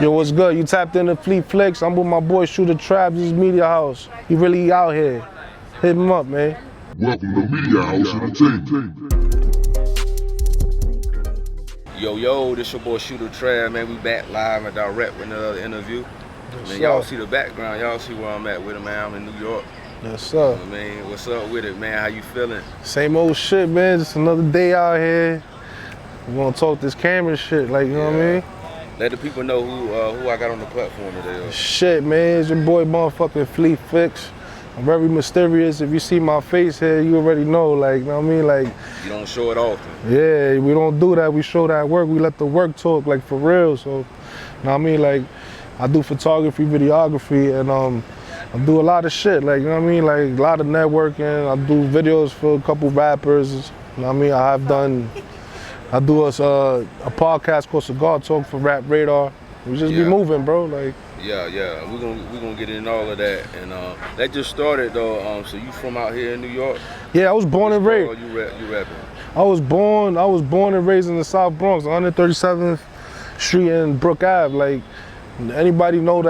Yo, what's good? You tapped into Fleet Flicks. I'm with my boy Shooter Trap. This is Media House. He really out here. Hit him up, man. Welcome to Media House Entertainment. Yo, this your boy Shooter Trap, man. We back live and direct with another interview. Man, y'all see the background. Y'all see where I'm at with it, man. I'm in New York. Yes, sir. I mean, what's up with it, man? How you feeling? Same old shit, man. Just another day out here. We gonna talk this camera shit, like, you know what I mean? Let the people know who I got on the platform today. Shit, man. It's your boy motherfucking Fleet Flicks. I'm very mysterious. If you see my face here, you already know, like, you know what I mean? Like, you don't show it often. Yeah, we don't do that. We show that work. We let the work talk, like, for real. So, you know what I mean? Like, I do photography, videography, and I do a lot of shit, like, you know what I mean? Like, a lot of networking. I do videos for a couple rappers, you know what I mean? I do a podcast called Cigar Talk for Radar. We just be moving, bro, like. Yeah, we're gonna get in all of that, and that just started though. So you from out here in New York? Yeah, I was born and raised. You rapping? I was born and raised in the South Bronx, 137th Street and Brook Ave. Like, anybody know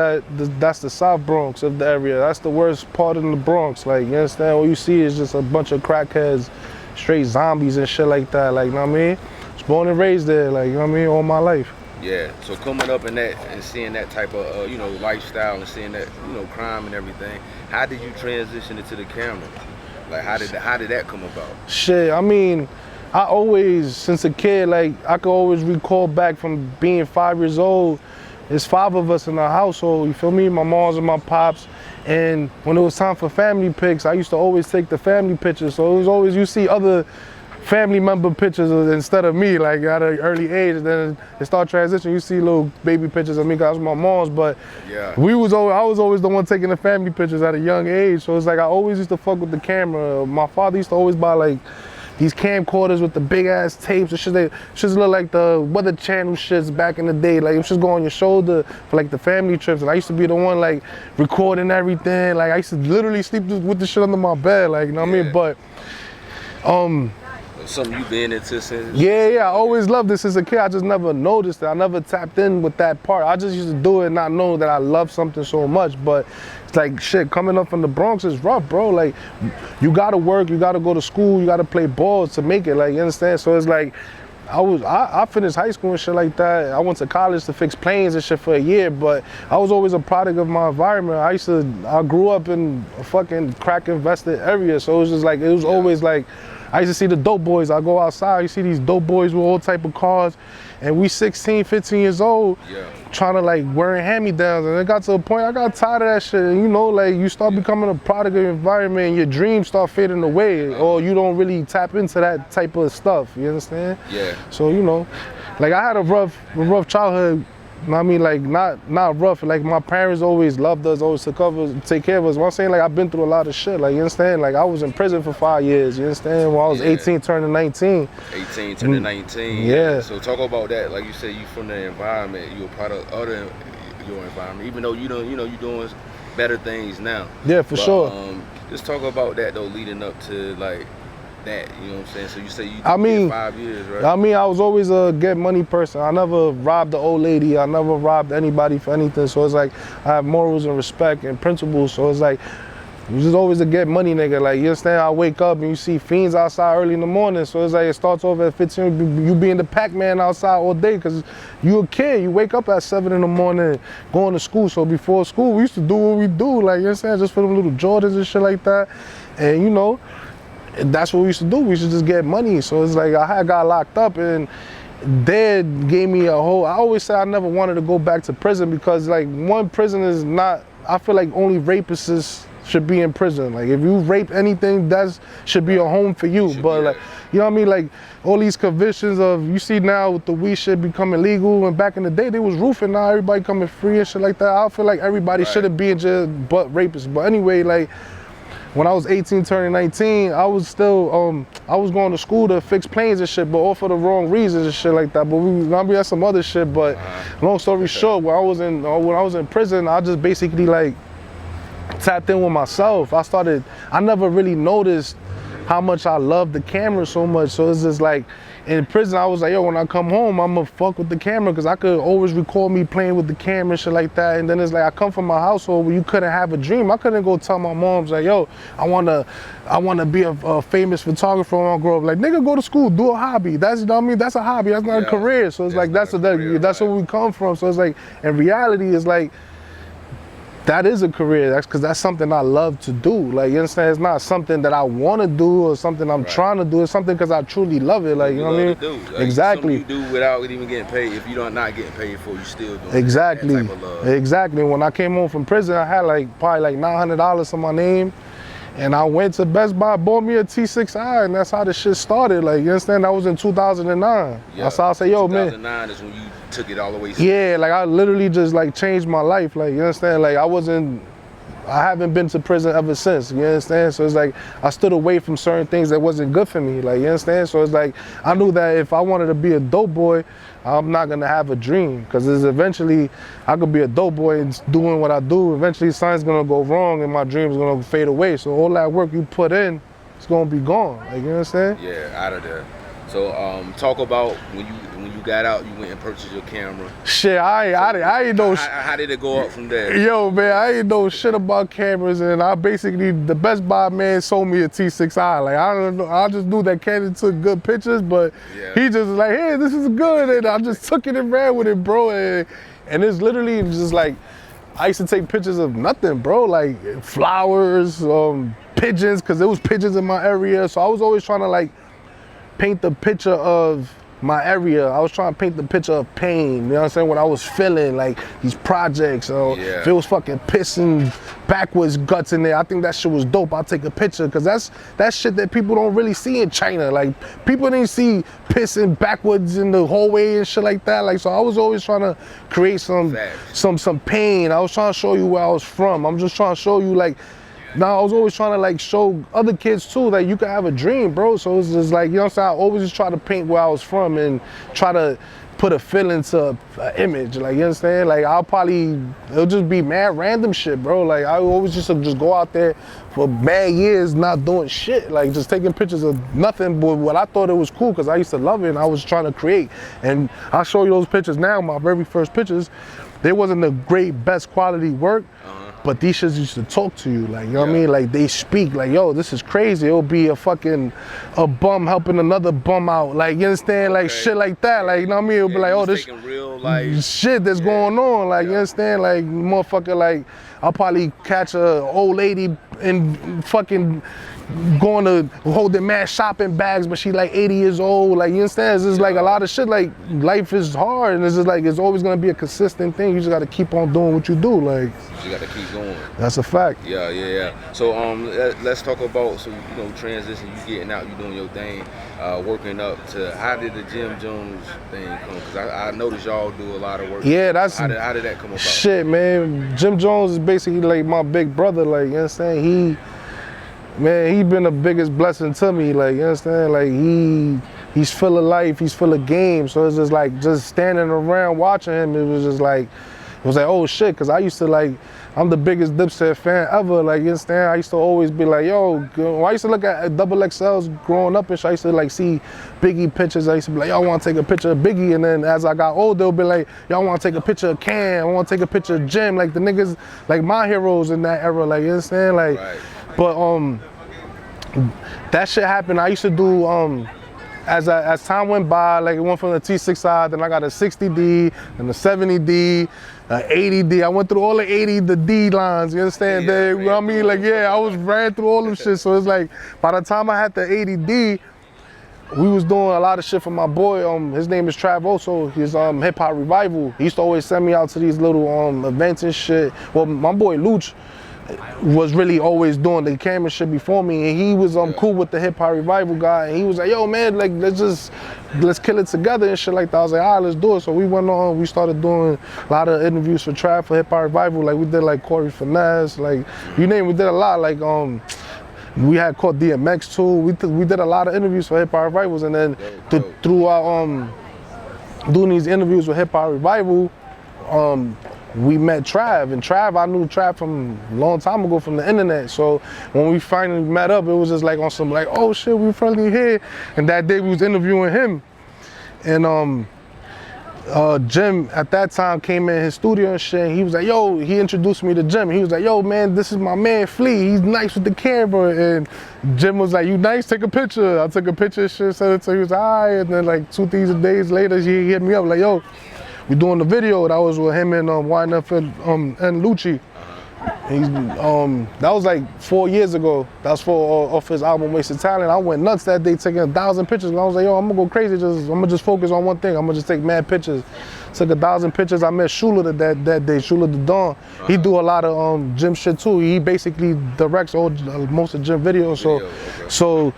that's the South Bronx of the area. That's the worst part in the Bronx. Like, you understand? All you see is just a bunch of crackheads, straight zombies and shit like that. Like, you know what I mean? I was born and raised there, like, you know what I mean, all my life. Yeah, so coming up in that and seeing that type of, you know, lifestyle and seeing that, you know, crime and everything, how did you transition into the camera? Like, how did that come about? Shit, I mean, I always, since a kid, like, I could always recall back from being 5 years old. There's 5 of us in the household, you feel me? My moms and my pops. And when it was time for family pics, I used to always take the family pictures. So it was always, you see other family member pictures instead of me, like at an early age. Then it started transitioning. You see little baby pictures of me because I was my mom's, but I was always the one taking the family pictures at a young age. So it's like I always used to fuck with the camera. My father used to always buy like these camcorders with the big ass tapes. It should look like the Weather Channel shits back in the day. Like, it should go on your shoulder for like the family trips. And I used to be the one like recording everything. Like, I used to literally sleep with the shit under my bed. Like, you know what I mean? But something you been into since? Yeah, I always loved this as a kid. I just never noticed it. I never tapped in with that part. I just used to do it and not know that I love something so much. But it's like, shit, coming up from the Bronx is rough, bro. Like, you gotta work, you gotta go to school, you gotta play ball to make it, like, you understand? So it's like, I finished high school and shit like that. I went to college to fix planes and shit for a year, but I was always a product of my environment. I grew up in a fucking crack infested area, so it was just like, it was always like, I used to see the dope boys. I go outside, you see these dope boys with all type of cars, and we 16, 15 years old, trying to like wearing hand-me-downs, and it got to a point I got tired of that shit. And you know, like, you start becoming a product of your environment, and your dreams start fading away, or you don't really tap into that type of stuff. You understand? Yeah. So, you know, like, I had a rough childhood. I mean, like, not rough. Like, my parents always loved us, always take care of us. What I'm saying, like, I've been through a lot of shit. Like, you understand? Like, I was in prison for 5 years. You understand? When I was 18, turning 19. 18 turning 19. Yeah. So talk about that. Like you said, you from the environment. You're a part of your environment. Even though you doing better things now. Yeah, for sure. Just talk about that though, leading up to like that, you know what I'm saying? So you say you did 5 years, right? I mean, I was always a get money person. I never robbed the old lady. I never robbed anybody for anything. So it's like, I have morals and respect and principles. So it's like, you just always a get money nigga. Like, you understand? I wake up and you see fiends outside early in the morning. So it's like, it starts off at 15, you being the Pac-Man outside all day because you a kid. You wake up at 7 in the morning going to school. So before school, we used to do what we do. Like, you understand? Just for them little Jordans and shit like that. And you know, that's what we used to do. We used to just get money. So it's like, I got locked up, and Dad gave me a whole, I always say I never wanted to go back to prison because, like, one, prison is not, I feel like only rapists should be in prison. Like, if you rape anything, that should be a home for you. But like, you know what I mean? Like, all these convictions of, you see now with the weed shit becoming legal, and back in the day they was roofing, now everybody coming free and shit like that. I feel like everybody shouldn't be in jail but rapists. But anyway, like, when I was 18 turning 19, I was still, I was going to school to fix planes and shit, but all for the wrong reasons and shit like that. But we had some other shit, but long story short, when I was in prison, I just basically like tapped in with myself. I never really noticed how much I loved the camera so much. So it's just like, in prison, I was like, yo, when I come home, I'm gonna fuck with the camera, because I could always record me playing with the camera and shit like that. And then it's like, I come from a household where you couldn't have a dream. I couldn't go tell my moms like, yo, I wanna be a famous photographer when I grow up. Like, nigga, go to school, do a hobby. That's, you know what I mean? That's a hobby, that's not a career. So it's like, that's where we come from. So it's like, in reality, it's like, that is a career. That's because that's something I love to do. Like, you understand? It's not something that I want to do or something I'm trying to do. It's something because I truly love it. Like, you know what I mean? Like, exactly. Something you do without even getting paid. If you're not getting paid for, you still doing exactly. that type of love. Exactly. When I came home from prison, I had like probably like $900 on my name. And I went to Best Buy, bought me a T6i, and that's how the shit started. Like, you understand? That was in 2009. Yeah. That's how I say, yo, 2009 man. 2009 is when you took it all the way. Yeah, like I literally just like changed my life. Like, you understand? Like, I haven't been to prison ever since, you understand? So it's like, I stood away from certain things that wasn't good for me, like, you understand? So it's like, I knew that if I wanted to be a dope boy, I'm not gonna have a dream, because eventually, I could be a dope boy and doing what I do. Eventually, something's gonna go wrong and my dream's gonna fade away. So all that work you put in, it's gonna be gone, like, you understand? Yeah, out of there. So talk about when you got out, you went and purchased your camera. Shit, I ain't know. How did it go up from there? Yo, man, I ain't know shit about cameras, and I basically, the Best Buy man sold me a T6i. Like, I don't know, I just knew that Canon took good pictures, but he just was like, hey, this is good, and I just took it and ran with it, bro. And it's literally just like, I used to take pictures of nothing, bro, like flowers, pigeons, because there was pigeons in my area, so I was always trying to like paint the picture of my area. I was trying to paint the picture of pain, you know what I'm saying? What I was feeling, like these projects, if it was fucking pissing backwards guts in there, I think that shit was dope. I'll take a picture, because that's shit that people don't really see in China. Like, people didn't see pissing backwards in the hallway and shit like that. Like, so I was always trying to create some pain. I was trying to show you where I was from. I'm just trying to show you, like, now I was always trying to like show other kids too that you can have a dream, bro. So it's just like, you know what I'm saying? I always just try to paint where I was from and try to put a feeling to an image, like, you understand? Like, it'll just be mad random shit, bro. Like, I always just go out there for mad years not doing shit, like just taking pictures of nothing, but what I thought it was cool, because I used to love it and I was trying to create. And I'll show you those pictures now, my very first pictures. They wasn't the great, best quality work, but these shits used to talk to you, like, you know what I mean? Like, they speak, like, yo, this is crazy. It'll be a bum helping another bum out, like, you understand? Like, shit like that, like, you know what I mean? It'll be like, oh, this real life shit that's going on, like, you understand? Like, motherfucker, like, I'll probably catch a old lady and fucking going to holding mad shopping bags, but she like 80 years old, like, you understand? It's just like a lot of shit, like, life is hard, and it's just like, it's always gonna be a consistent thing. You just gotta keep on doing what you do, like. You gotta keep going. That's a fact. Yeah. So let's talk about, so, you know, transition, you getting out, you doing your thing, working up to, how did the Jim Jones thing come? Because I noticed y'all do a lot of work. Yeah, that's, how did that come about? Shit, man, Jim Jones is basically like my big brother, like, you understand? He been the biggest blessing to me, like, you understand? Like, he's full of life, he's full of game. So it's just like, just standing around watching him, it was just like, oh shit, because I used to like, I'm the biggest Dipset fan ever, like, you understand? I used to always be like, yo, I used to look at XXLs growing up and shit. I used to like see Biggie pictures. I used to be like, yo, I want to take a picture of Biggie. And then as I got older, they'll be like, yo, I want to take a picture of Cam, I want to take a picture of Jim, like the niggas, like my heroes in that era, like, you understand? Like, but that shit happened. I used to do, as time went by, like, it went from the T6i, then I got a 60D, and a 70D, 80D. I went through all the 80, the D lines, you understand? You know what I mean? Like, I ran through all them shit. So it's like, by the time I had the 80D, we was doing a lot of shit for my boy. His name is Travoso. He's Hip Hop Revival. He used to always send me out to these little events and shit. Well, my boy Luch was really always doing the camera shit before me, and he was cool with the Hip Hop Revival guy, and he was like, yo, man, like, let's kill it together and shit like that. I was like, all right, let's do it. So we went on, we started doing a lot of interviews for Trav, for Hip Hop Revival. Like, we did like Corey Finesse, like, you name it, we did a lot. Like, we had caught DMX too. We did a lot of interviews for Hip Hop Revivals, and then through our doing these interviews with Hip Hop Revival, we met Trav, and I knew Trav from a long time ago from the internet. So when we finally met up, it was just like on some like, oh shit, we finally here. And that day we was interviewing him. and Jim at that time came in his studio and shit, and he was like, yo, he introduced me to Jim. He was like, yo, man, this is my man Flea. He's nice with the camera. And Jim was like, you nice? Take a picture. I took a picture and shit, sent it to him. He was like, all right. And then like 2-3 days later, he hit me up like, yo, we doing the video. That was with him and YNF and Lucci. He's, that was like 4 years ago. That's for off his album Wasted Talent. I went nuts that day taking 1,000 pictures. And I was like, yo, I'm gonna go crazy. I'm gonna just focus on one thing. I'm gonna just take mad pictures. Took 1,000 pictures. I met Shula that day, Shula the Dawn. He do a lot of Jim shit too. He basically directs most of Jim videos. So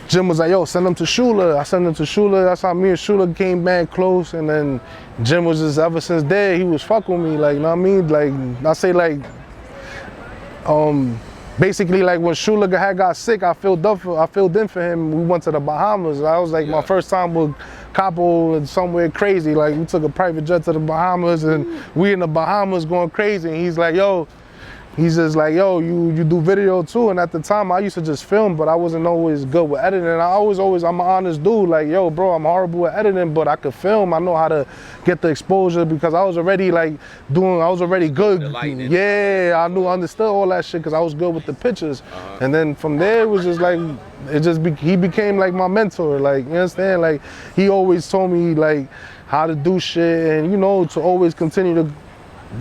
Jim was like, yo, send them to Shula. I sent them to Shula. That's how me and Shula came back close. And then Jim was just, ever since there, he was fucking with me. Like, you know what I mean? Like, I say like, basically like when Shula had got sick, I filled in for him. We went to the Bahamas. I was like my first time with Capo and somewhere crazy. Like we took a private jet to the Bahamas and we in the Bahamas going crazy. And he's like, yo, he's just like, yo, you do video too. And at the time I used to just film, but I wasn't always good with editing. And I'm an honest dude. Like, yo, bro, I'm horrible at editing, but I could film. I know how to get the exposure because I was already like I was already good. Yeah, I understood all that shit because I was good with the pictures. And then from there it was just like, he became like my mentor. Like, you understand? Like he always told me like how to do shit and, you know, to always continue to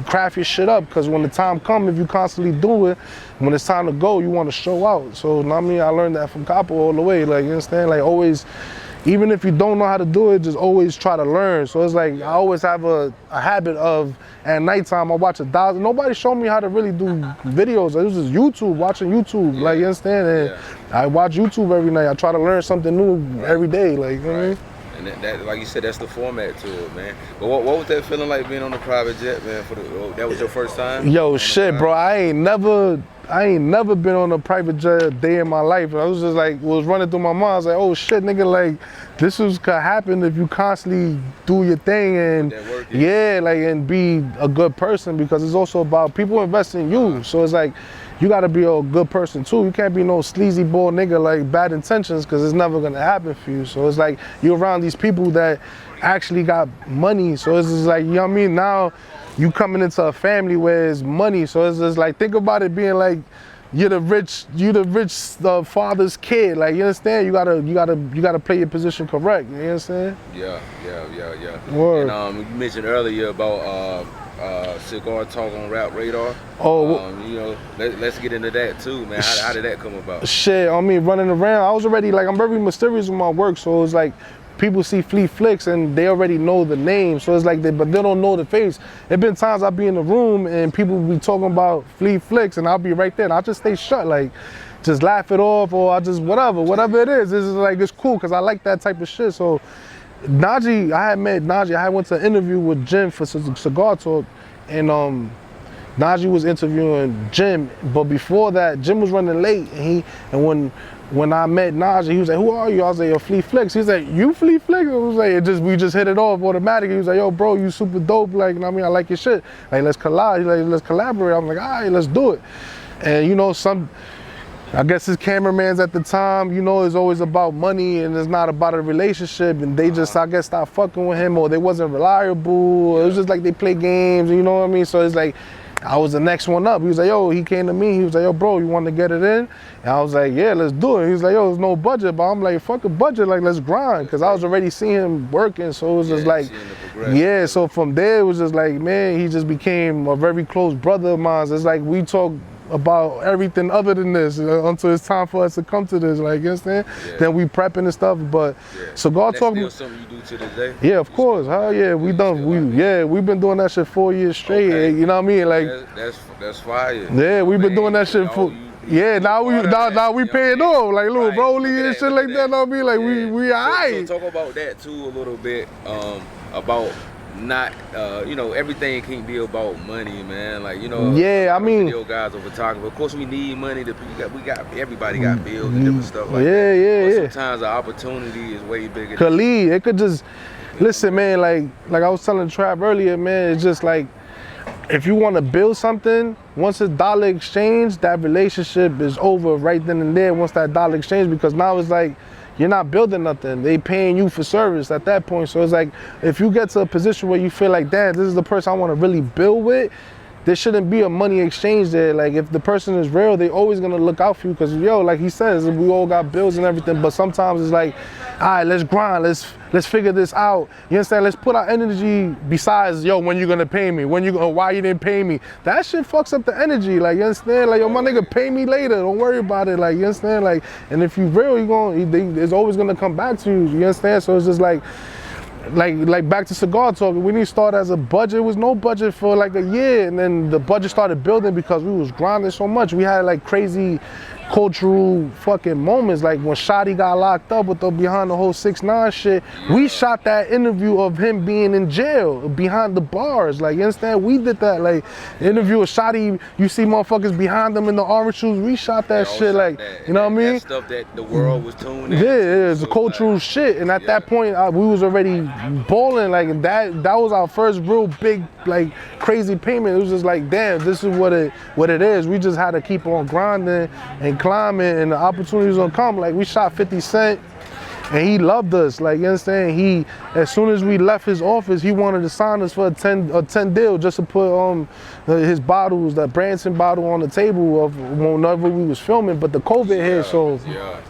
craft your shit up, because when the time comes, if you constantly do it, when it's time to go, you want to show out. So, you know what I mean, I learned that from Capo all the way. Like, you understand? Like, always, even if you don't know how to do it, just always try to learn. So it's like, I always have a habit of, at nighttime, I watch 1,000. Nobody showed me how to really do videos. It was just YouTube, watching YouTube. Like, you understand? And I watch YouTube every night. I try to learn something new every day. Like, you know what I mean? And that, like you said, that's the format to it, man. But what was that feeling like being on the private jet, man? That was your first time? Yo, shit, bro. I ain't never been on a private jet a day in my life. I was just like, was running through my mind. I was like, oh shit, nigga, like this could happen if you constantly do your thing and like and be a good person, because it's also about people invest in you. So it's like, you gotta be a good person too. You can't be no sleazy boy nigga like bad intentions, because it's never gonna happen for you. So it's like you're around these people that actually got money. So it's just like, you know what I mean? Now you coming into a family where it's money. So it's just like, think about it being like you're the rich father's kid. Like, you understand? You gotta play your position correct. You understand? Yeah. Word. And you mentioned earlier about Cigar Talk on Radar. You know, let's get into that too, man. How did that come about? Shit, I mean, running around, I was already like, I'm very mysterious with my work, so it's like people see Flea Flicks and they already know the name, so it's like but they don't know the face. There's been times I'll be in the room and people be talking about Flea Flicks and I'll be right there and I'll just stay shut, like just laugh it off, or I just whatever it is. It's like, it's cool because I like that type of shit. So Najee, I had met Najee. I went to an interview with Jim for Cigar Talk, and Najee was interviewing Jim. But before that, Jim was running late, and when I met Najee, he was like, "Who are you?" I was like, "Yo, Flea Flicks." He's like, "You Flea Flicks?" I was like, we just hit it off automatically. He was like, "Yo, bro, you super dope. Like, you know what I mean, I like your shit. Like, let's collab. Like, let's collaborate." I'm like, "All right, let's do it." And you know, I guess his cameramans at the time, you know, it's always about money and it's not about a relationship, and they just, I guess, stopped fucking with him, or they wasn't reliable. It was just like they play games, you know what I mean? So it's like, I was the next one up. He was like, yo, he came to me, he was like, yo, bro, you want to get it in? And I was like, yeah, let's do it. He was like, yo, there's no budget, but I'm like, fuck a budget, like, let's grind, because I was already seeing him working, so it was just like, yeah, so from there, it was just like, man, he just became a very close brother of mine. It's like, we talk about everything other than this until it's time for us to come to this, like, you understand? Then we prepping and stuff, but Cigar Talk. That's still something you do to this day? Yeah, of course. Hell yeah, we've been doing that shit 4 years straight. Okay. You know what I mean? Like, that's fire. Yeah, we've been doing that shit for. Now we paying off, like little Rolly and shit like that. You know what I mean? Like we alright. So talk about that too a little bit. About not, you know, everything can't be about money, man. Like, you know, I mean, video guys or photographers, of course we need money to, everybody got bills and different stuff like that. Sometimes the opportunity is way bigger. Khalid, it could just, listen, man, like I was telling Trav earlier, man, it's just like, if you want to build something, once it's dollar exchange, that relationship is over right then and there once that dollar exchange, because now it's like, you're not building nothing. They paying you for service at that point. So it's like, if you get to a position where you feel like, damn, this is the person I want to really build with, there shouldn't be a money exchange there. Like, if the person is real, they always gonna look out for you. Cause yo, like he says, we all got bills and everything, but sometimes it's like, all right, let's grind, let's figure this out. You understand? Let's put our energy besides, yo, when you gonna pay me? Why you didn't pay me? That shit fucks up the energy. Like, you understand? Like, yo, my nigga, pay me later. Don't worry about it. Like, you understand? Like, and if you real, it's always gonna come back to you. You understand? So it's just like back to Cigar Talk, we didn't start as a budget. It was no budget for like a year, and then the budget started building because we was grinding so much. We had like crazy cultural fucking moments, like when Shotty got locked up with the behind the whole 6ix9ine shit. We shot that interview of him being in jail behind the bars. Like, you understand? We did that. Like, interview of Shotty, you see motherfuckers behind them in the orange shoes. We shot that shit. Like, you know what I mean? That stuff that the world was tuning in. Yeah, it's a cultural shit. And at that point, we was already balling. Like, that was our first real big, like, crazy payment. It was just like, damn, this is what it is. We just had to keep on grinding and climbing, and the opportunities will come. Like, we shot 50 Cent, and he loved us. Like, you understand? As soon as we left his office, he wanted to sign us for a 10 deal just to put his bottles, that Branson bottle, on the table of whenever we was filming. But the COVID hit, so. Yeah.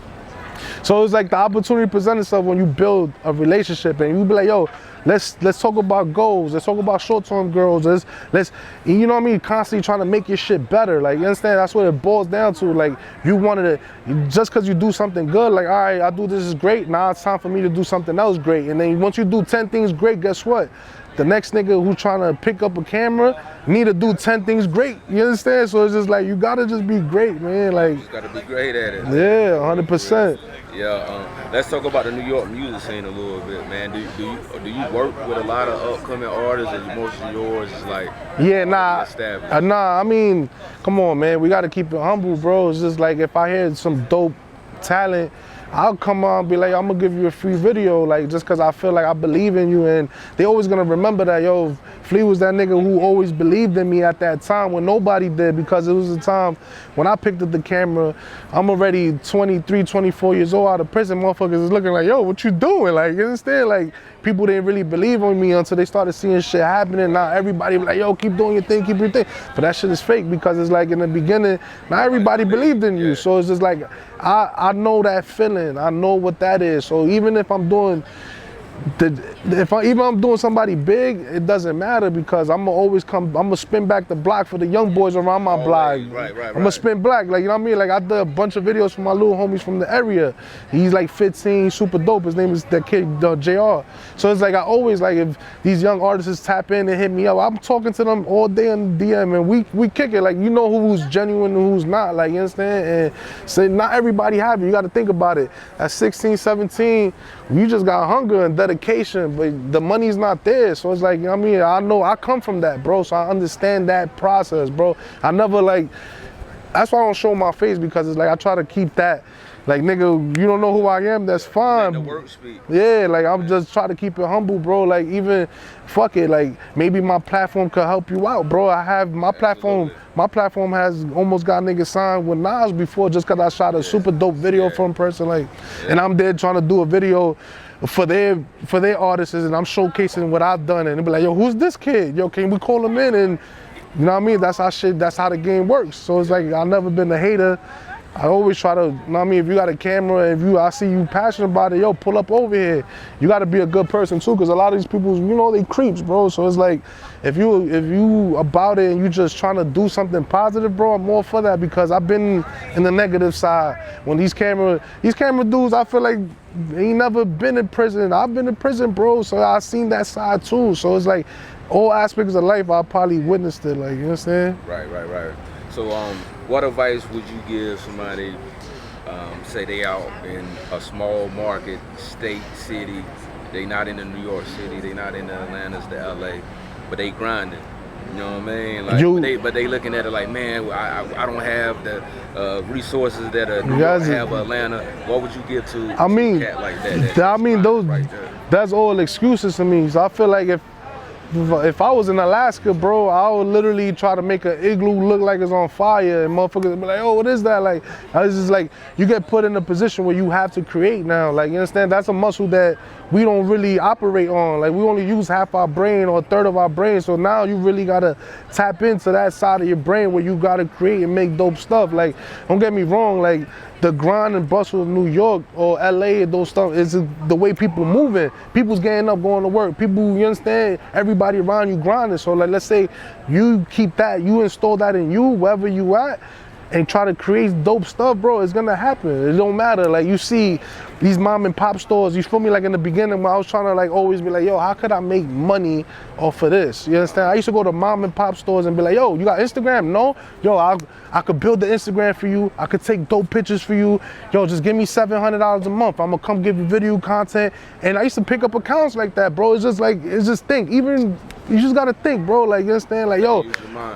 So it's like the opportunity presents itself when you build a relationship, and you be like, yo, let's talk about goals. Let's talk about short-term goals. Let's you know what I mean? Constantly trying to make your shit better. Like, you understand? That's what it boils down to. Like, you wanted to, just because you do something good, like, all right, I do this is great. Now it's time for me to do something else great. And then once you do 10 things great, guess what? The next nigga who's trying to pick up a camera need to do 10 things great. You understand? So it's just like, you gotta just be great, man. Like, you just gotta be great at it. Yeah, 100%. Yeah, let's talk about the New York music scene a little bit, man. Do you work with a lot of upcoming artists, and most of yours is like I mean, come on, man, we gotta keep it humble, bro. It's just like, if I hear some dope talent, I'll come on and be like, I'm gonna give you a free video, like, just cause I feel like I believe in you. And they always gonna remember that, yo, Flea was that nigga who always believed in me at that time when nobody did, because it was a time when I picked up the camera, I'm already 23, 24 years old out of prison. Motherfuckers is looking like, yo, what you doing? Like, you understand? Like, people didn't really believe on me until they started seeing shit happening. Now everybody be like, yo, keep doing your thing, keep your thing. But that shit is fake, because it's like, in the beginning, not everybody believed in you. So it's just like, I know that feeling. I know what that is. So even if I'm doing I'm doing somebody big, it doesn't matter, because I'm gonna spin back the block for the young boys around my block. Right. I'm gonna spin black, like, you know what I mean? Like, I did a bunch of videos for my little homies from the area. He's like 15, super dope. His name is that kid, JR. So it's like, I always, like, if these young artists tap in and hit me up, I'm talking to them all day on the DM, and we kick it. Like, you know who's genuine and who's not, like, you understand? And so not everybody have it. You gotta think about it. At 16, 17, you just got hunger and dedication, but the money's not there. So it's like, you know what I mean? I know I come from that, bro, so I understand that process, bro. I never, like, that's why I don't show my face, because it's like, I try to keep that, like, nigga, you don't know who I am, that's fine. Let the work speak. Yeah, like, I'm just trying to keep it humble, bro. Like, even, fuck it, like, maybe my platform could help you out, bro. I have my platform. My platform has almost got niggas signed with Nas before, just cause I shot a super dope video for a person, like, and I'm there trying to do a video for their artists, and I'm showcasing what I've done, and they be like, yo, who's this kid? Yo, can we call him in? And you know what I mean? That's how the game works. So it's like, I've never been a hater. I always try to, you know what I mean, if you got a camera, I see you passionate about it, yo, pull up over here. You gotta be a good person too, because a lot of these people, you know, they creeps, bro. So it's like, if you about it and you just trying to do something positive, bro, I'm more for that, because I've been in the negative side. When these camera dudes, I feel like they ain't never been in prison. I've been in prison, bro, so I seen that side too. So it's like, all aspects of life, I probably witnessed it, like, you know what I'm saying? Right. So, what advice would you give somebody, say they out in a small market, state, city, they not in the New York City, they not in the Atlantas, the LA, but they grinding, you know what I mean? Like, but they looking at it like, man, I don't have the resources that New York have, Atlanta. What would you give to a cat like that? Those, that's all excuses to me. So I feel like if I was in Alaska, bro, I would literally try to make an igloo look like it's on fire, and motherfuckers would be like, oh, what is that? Like, I was just like, you get put in a position where you have to create now. Like, you understand? That's a muscle that we don't really operate on. Like, we only use half our brain or a third of our brain. So now you really gotta tap into that side of your brain where you gotta create and make dope stuff. Like, don't get me wrong, like, the grind and bustle of New York or LA and those stuff is the way people moving. People's getting up, going to work. People, you understand, everybody around you grinding. So like, let's say you keep that, you install that in you, wherever you at, and try to create dope stuff, bro, it's gonna happen. It don't matter. Like, you see these mom and pop stores, you feel me, like in the beginning when I was trying to like always be like, yo, how could I make money off of this? You understand? I used to go to mom and pop stores and be like, yo, you got Instagram? No? Yo, I could build the Instagram for you. I could take dope pictures for you. Yo, just give me $700 a month. I'm gonna come give you video content. And I used to pick up accounts like that, bro. It's just think. Even, you just gotta think, bro. Like, you understand? Like, yo,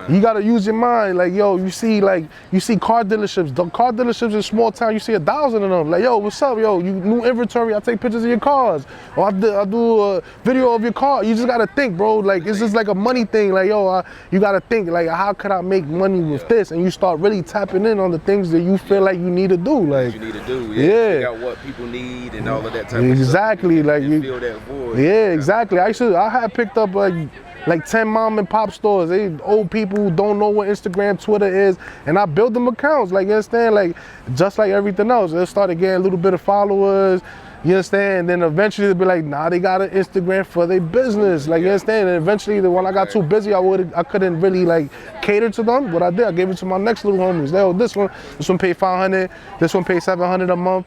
you gotta use your mind. Like, yo, you see car dealerships. The car dealerships in small town, you see 1,000 of them. Like, yo, what's up, yo? You new inventory, I take pictures of your cars. Or I do a video of your car. You just gotta think, bro. Like, it's just like a money thing. Like, yo, you gotta think, like, how could I make money with this? And you start really tapping in on the things that you feel like you need to do. Like, you need to do, yeah. Figure out what people need and all of that type of stuff. Exactly, like you fill that void. Yeah, exactly. I had picked up like 10 mom and pop stores. They old people who don't know what Instagram, Twitter is, and I built them accounts. Like, you understand? Like, just like everything else, they started getting a little bit of followers. You understand? And then eventually they'll be like, nah, they got an Instagram for their business. Like, you understand? And eventually, when I got too busy, I couldn't really like cater to them. What I did, I gave it to my next little homies. Yo, this one paid 500. This one paid 700 a month.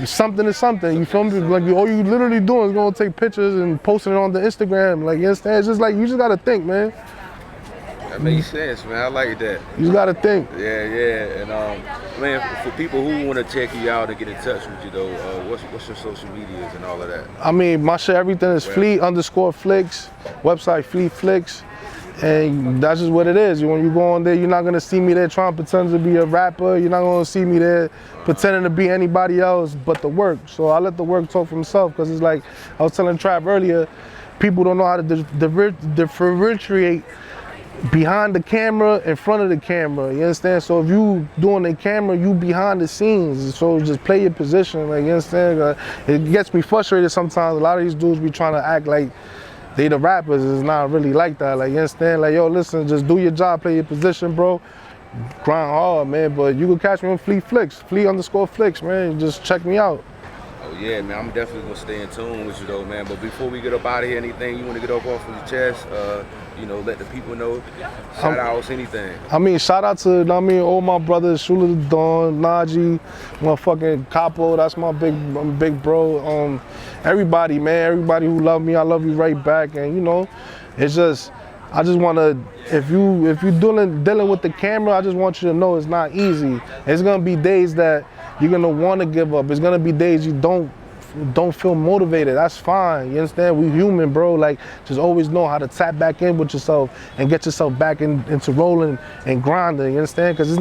Something is something. You feel me? Like, all you literally doing is gonna take pictures and posting it on the Instagram. Like, you understand? It's just like, you just gotta think, man. That makes sense, man. I like that. You just gotta think. Yeah. And man, for people who want to check you out and get in touch with you though, what's your social medias and all of that? I mean, my shit, everything is Fleet_Flicks. Website Fleet Flicks. And that's just what it is. When you go on there, you're not gonna see me there trying to pretend to be a rapper. You're not gonna see me there pretending to be anybody else but the work. So I let the work talk for himself, because it's like I was telling Trap earlier, people don't know how to differentiate behind the camera, in front of the camera. You understand? So if you doing the camera, you behind the scenes. So just play your position. Like, you understand? It gets me frustrated sometimes. A lot of these dudes be trying to act like they the rappers. Is not really like that. Like, you understand? Like, yo, listen, just do your job, play your position, bro. Grind hard, man. But you can catch me on Fleet Flicks, Fleet_Flicks, man. Just check me out. Oh yeah, man. I'm definitely gonna stay in tune with you though, man. But before we get up out of here, anything you want to get up off of your chest? You know, let the people know. Shout outs, anything. I mean, shout out to, all my brothers, Shula the Dawn, Najee, motherfucking Capo. That's my big bro. Everybody, man. Everybody who love me, I love you right back. And you know, it's just, I just wanna, if you dealing with the camera, I just want you to know it's not easy. It's gonna be days that you're gonna wanna give up. It's gonna be days you don't feel motivated. That's fine. You understand? We human, bro. Like, just always know how to tap back in with yourself and get yourself back into rolling and grinding. You understand? Because it's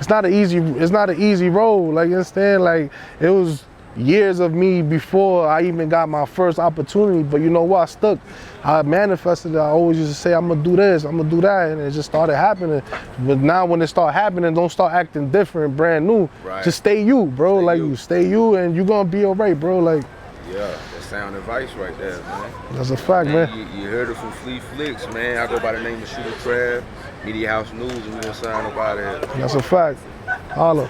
not an easy roll. Like, you understand? Like, it was years of me before I even got my first opportunity, but you know what? I stuck. I manifested it. I always used to say, I'm gonna do this, I'm gonna do that, and it just started happening. But now when it start happening, don't start acting different, brand new. Right. Just stay you, bro. You stay you, and you're gonna be all right, bro. Like, yeah, that's sound advice right there, man. That's a fact, man. You heard it from Fleet Flicks, man. I go by the name of Shooter Crab, Media House News, and we're gonna sign up out of here. That's a fact. Holla.